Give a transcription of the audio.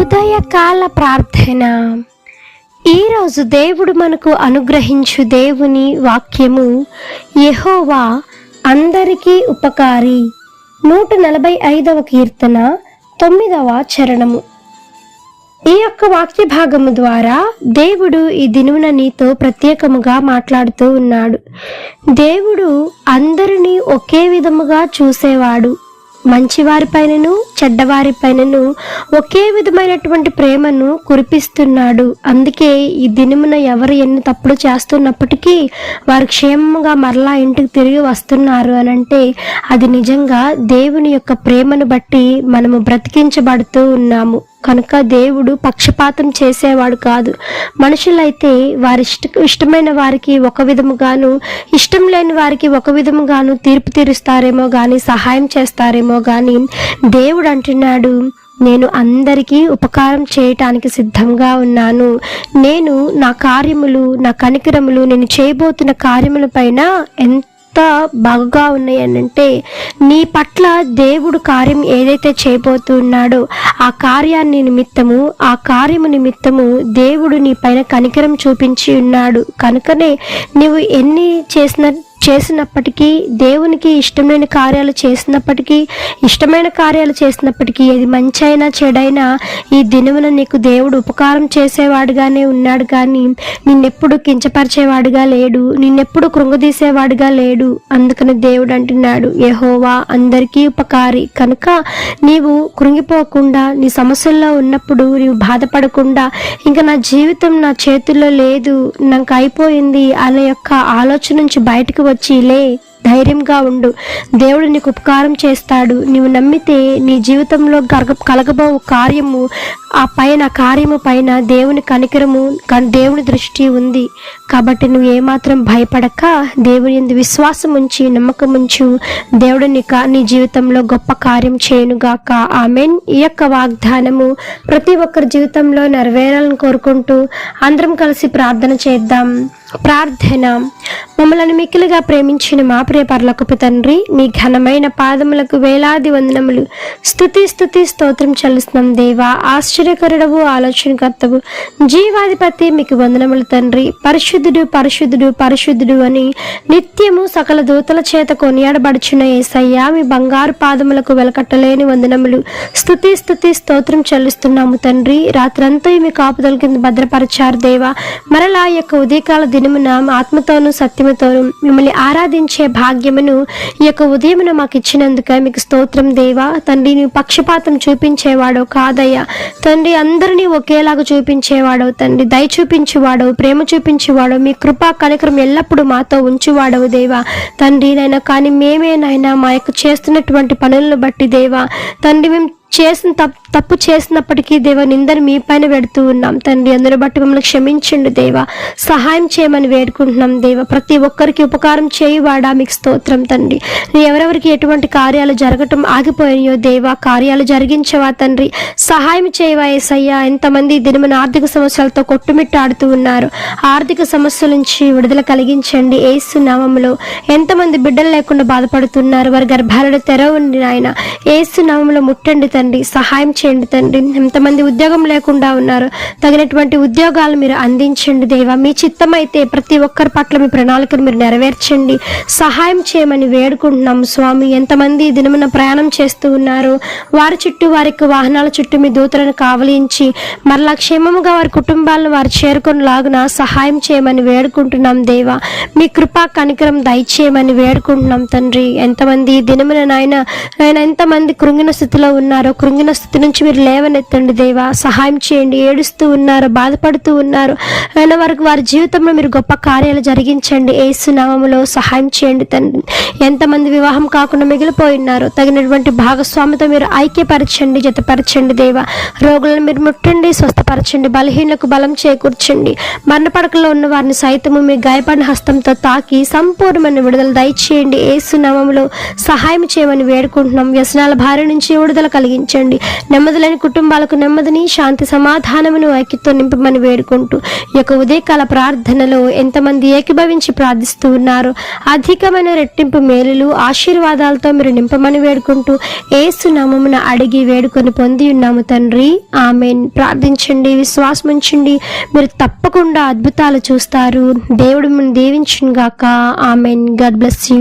ఉదయకాల ప్రార్థన. ఈరోజు దేవుడు మనకు అనుగ్రహించు దేవుని వాక్యము యెహోవా అందరికీ ఉపకారి. 145వ కీర్తన 9వ చరణము. ఈ యొక్క వాక్య భాగము ద్వారా దేవుడు ఈ దినమున నీతో ప్రత్యేకముగా మాట్లాడుతూ ఉన్నాడు. దేవుడు అందరినీ ఒకే విధముగా చూసేవాడు. మంచివారిపైనను చెడ్డవారిపైనను ఒకే విధమైనటువంటి ప్రేమను కురిపిస్తున్నాడు. అందుకే ఈ దినమున ఎవరు ఎన్ని తప్పులు చేస్తున్నప్పటికీ వారు క్షేమంగా మరలా ఇంటికి తిరిగి వస్తున్నారు అని అంటే అది నిజంగా దేవుని యొక్క ప్రేమను బట్టి మనము బ్రతికించబడుతూ ఉన్నాము. కనుక దేవుడు పక్షపాతం చేసేవాడు కాదు. మనుషులైతే వారి ఇష్టమైన వారికి ఒక విధముగాను, ఇష్టం లేని వారికి ఒక విధముగాను తీర్పు తీరుస్తారేమో కానీ, సహాయం చేస్తారేమో కానీ, దేవుడు అంటున్నాడు, నేను అందరికీ ఉపకారం చేయటానికి సిద్ధంగా ఉన్నాను. నేను నా కార్యములు, నా కనికరములు, నేను చేయబోతున్న కార్యముల పైన ఎంత బాగుగా ఉన్నాయనంటే నీ పట్ల దేవుడు కార్యం ఏదైతే చేయబోతున్నాడో ఆ కార్యాన్ని నిమిత్తము, ఆ కార్యము నిమిత్తము దేవుడు నీ పైన కనికరం చూపించి ఉన్నాడు. కనుకనే నువ్వు ఎన్ని చేసినప్పటికీ, దేవునికి ఇష్టమైన కార్యాలు చేసినప్పటికీ అది మంచి అయినా చెడైనా ఈ దినమున నీకు దేవుడు ఉపకారం చేసేవాడుగానే ఉన్నాడు కానీ నిన్నెప్పుడు కించపరిచేవాడుగా లేడు, నిన్నెప్పుడు కృంగదీసేవాడుగా లేడు. అందుకని దేవుడు అంటున్నాడు, యెహోవా అందరికీ ఉపకారి. కనుక నీవు కృంగిపోకుండా, నీ సమస్యల్లో ఉన్నప్పుడు నీవు బాధపడకుండా, ఇంకా నా జీవితం నా చేతుల్లో లేదు, నాకు అయిపోయింది అనే యొక్క ఆలోచన నుంచి బయటకు వచ్చిలే, ధైర్యంగా ఉండు. దేవుడు నీకు ఉపకారం చేస్తాడు. నీవు నమ్మితే నీ జీవితంలో కలగబో కార్యము, ఆ కార్యము పైన దేవుని కనికరము, దేవుని దృష్టి ఉంది. కాబట్టి నువ్వు ఏమాత్రం భయపడక దేవుని యందు విశ్వాసం ఉంచి, నమ్మకం ఉంచు. దేవుడు నీ జీవితంలో గొప్ప కార్యం చేయనుగాక. ఆమేన్. ఈ యొక్క వాగ్దానము ప్రతి ఒక్కరి జీవితంలో నెరవేరాలని కోరుకుంటూ అందరం కలిసి ప్రార్థన చేద్దాం. ప్రార్థన. మమ్మల్ని మిక్కిలిగా ప్రేమించిన మా ప్రియ పరలోకపు తండ్రి, మీ ఘనమైన పాదములకు వేలాది వందనములు, స్తుతి స్తోత్రం చెల్లిస్తున్నాం దేవా. ఆశ్చర్యకరుడవు, ఆలోచనకర్తవు, జీవాధిపతి మీకు వందనములు తండ్రి. పరిశుద్ధుడు పరిశుద్ధుడు పరిశుద్ధుడు అని నిత్యము సకల దూతల చేత కొనియాడబడుచున్న యేసయ్యా, మీ బంగారు పాదములకు వెలకట్టలేని వందనములు, స్తుతి స్తోత్రం చెల్లిస్తున్నాము తండ్రి. రాత్రంతా మీ కాపుదల కింద భద్రపరిచారు దేవా. మరలా ఈ యొక్క ఉదయకాల దినమున ఆత్మతోనూ సత్యముతోనూ మిమ్మల్ని ఆరాధించే భాగ్యమును ఈ యొక్క ఉదయమున మాకు ఇచ్చినందుకే మీకు స్తోత్రం దేవా. తండ్రి, నీవు పక్షపాతం చూపించేవాడో కాదయ్యా తండ్రి, అందరినీ ఒకేలాగా చూపించేవాడవు తండ్రి, దయ చూపించేవాడవు, ప్రేమ చూపించేవాడవు, మీ కృపా కనికరం ఎల్లప్పుడూ మాతో ఉంచువాడవు దేవా తండ్రి. నైనా కానీ మేమేనైనా మా యొక్క చేస్తున్నటువంటి పనులను బట్టి దేవా తండ్రి, మేము తప్పు చేసినప్పటికీ దేవా నిందరు మీ పైన పెడుతూ ఉన్నాం తండ్రి. అందరూ బట్టి మమ్మల్ని క్షమించండి దేవా, సహాయం చేయమని వేడుకుంటున్నాం దేవా. ప్రతి ఒక్కరికి ఉపకారం చేయువాడా మీకు స్తోత్రం తండ్రి. ఎవరెవరికి ఎటువంటి కార్యాలు జరగటం ఆగిపోయాయో దేవా, కార్యాలు జరిగించవా తండ్రి, సహాయం చేయవా యేసయ్యా. ఎంతమంది దినమున ఆర్థిక సమస్యలతో కొట్టుమిట్టాడుతూ ఉన్నారు, ఆర్థిక సమస్యల నుంచి విడుదల కలిగించండి యేసు నామములో. ఎంతమంది బిడ్డలు లేకుండా బాధపడుతున్నారు, వారి గర్భాలను తెరవండి నాయన, యేసు నామములో ముట్టండి తండ్రి, సహాయం చేయండి తండ్రి. ఎంతమంది ఉద్యోగం లేకుండా ఉన్నారు, తగినటువంటి ఉద్యోగాలు మీరు అందించండి దేవా. మీ చిత్తమైతే ప్రతి ఒక్కరి పట్ల మీ ప్రణాళికను మీరు నెరవేర్చండి, సహాయం చేయమని వేడుకుంటున్నాం స్వామి. ఎంతమంది దినమున ప్రయాణం చేస్తూ ఉన్నారు, వారి చుట్టూ, వారి వాహనాల చుట్టూ మీ దూతలను కావలించి మరలా క్షేమముగా వారి కుటుంబాలను వారు చేరుకొని లాగున సహాయం చేయమని వేడుకుంటున్నాం దేవా. మీ కృపా కనికరం దయచేయమని వేడుకుంటున్నాం తండ్రి. ఎంతమంది దినమున నాయన ఎంతమంది కృంగిన స్థితిలో ఉన్నారో, కృంగిన స్థితి నుంచి మీరు లేవనెత్తండి దేవా, సహాయం చేయండి. ఏడుస్తూ ఉన్నారు, బాధపడుతూ ఉన్నారు, అయినా వారి జీవితంలో మీరు గొప్ప కార్యాలు జరిగించండి యేసు నామములో. సహాయం చేయండి తండ్రి. ఎంతమంది వివాహం కాకుండా మిగిలిపోయి ఉన్నారో తగినటువంటి భాగస్వామితో మీరు ఐక్యపరచండి, జతపరచండి దేవా. రోగులను మీరు ముట్టండి, స్వస్థపరచండి, బలహీనకు బలం చేకూర్చండి. మరణపడకలో ఉన్న వారిని సైతము మీ గాయపడిన హస్తంతో తాకి సంపూర్ణమైన విడుదల దయచేయండి యేసు నామములో. సహాయం చేయమని వేడుకుంటున్నాం. వ్యసనాల భార్య నుంచి విడుదల కలిగి కలిగించండి. నెమ్మది లేని కుటుంబాలకు నెమ్మదిని, శాంతి, సమాధానమును, ఐక్యతో నింపమని వేడుకుంటూ ఈ యొక్క ఉదయకాల ప్రార్థనలో ఎంతమంది ఏకీభవించి ప్రార్థిస్తూ ఉన్నారు అధికమైన రెట్టింపు మేలులు, ఆశీర్వాదాలతో మీరు నింపమని వేడుకుంటూ యేసు నామమున అడిగి వేడుకొని పొంది ఉన్నాము తండ్రి. ఆమెన్. ప్రార్థించండి, విశ్వాసం ఉంచండి, మీరు తప్పకుండా అద్భుతాలు చూస్తారు. దేవుడు మిమ్మల్ని దీవించును గాక. ఆమెన్. God bless you.